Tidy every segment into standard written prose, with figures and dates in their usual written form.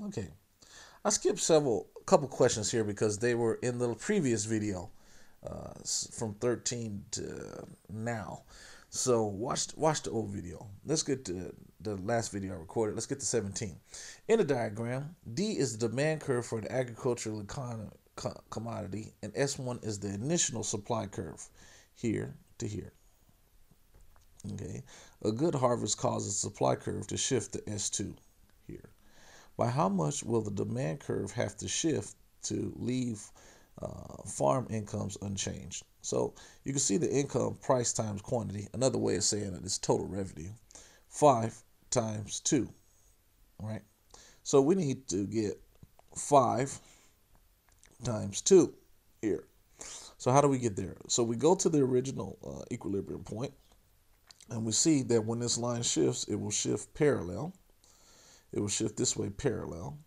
Okay. I skipped a couple questions here because they were in the previous video, from 13 to now. So watch the old video. Let's get to the last video I recorded. Let's get to 17. In the diagram, D is the demand curve for the agricultural commodity, and S1 is the initial supply curve, here to here. Okay, a good harvest causes the supply curve to shift to S2 here. By how much will the demand curve have to shift to leave farm incomes unchanged? So you can see the income price times quantity. Another way of saying it is total revenue. 5 times 2, right? So we need to get 5 times 2 here. So how do we get there? So we go to the original equilibrium point, and we see that when this line shifts, it will shift parallel. It will shift this way parallel.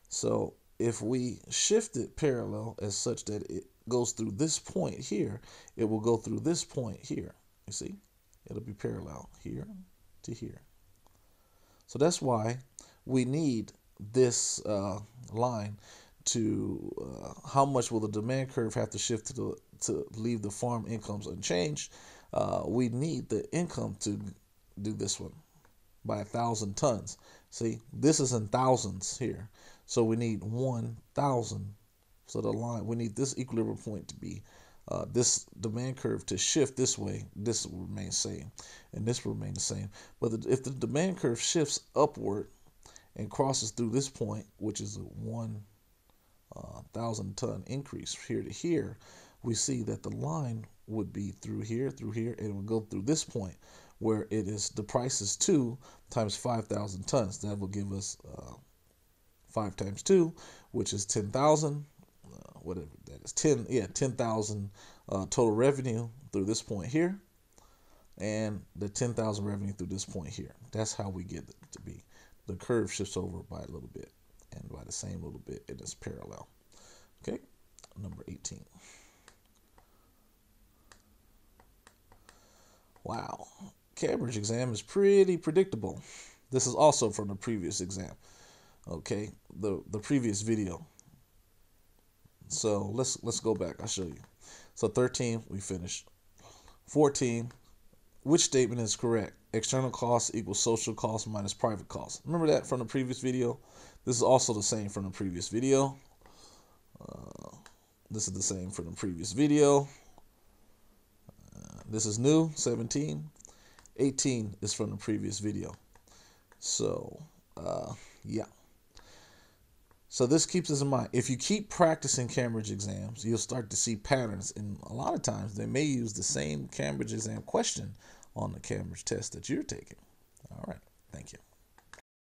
So if we shift it parallel as such that it goes through this point here, it will go through this point here. You see? It'll be parallel here to here. So that's why we need this line to how much will the demand curve have to shift to leave the farm incomes unchanged. We need the income to do this one by 1,000 tons. See, this is in thousands here. So we need 1,000. So the line, we need this equilibrium point to be this demand curve to shift this way. This will remain same, and this will remain the same. But if the demand curve shifts upward and crosses through this point, which is a 1,000 ton increase here to here, we see that the line would be through here, and it would go through this point where it is the price is 2 times 5,000 tons. That will give us 5 times 2, which is 10,000. Whatever that is, 10,000 total revenue through this point here, and the 10,000 revenue through this point here. That's how we get it to be. The curve shifts over by a little bit, and by the same little bit, it is parallel. Okay, number 18. Wow, Cambridge exam is pretty predictable. This is also from the previous exam. Okay, the previous video. So let's go back. I'll show you. So 13, we finished. 14, which statement is correct? External costs equals social costs minus private costs. Remember that from the previous video? This is also the same from the previous video. This is the same from the previous video. This is new, 17. 18 is from the previous video. So, yeah. So this keeps us in mind. If you keep practicing Cambridge exams, you'll start to see patterns. And a lot of times they may use the same Cambridge exam question on the Cambridge test that you're taking. All right. Thank you.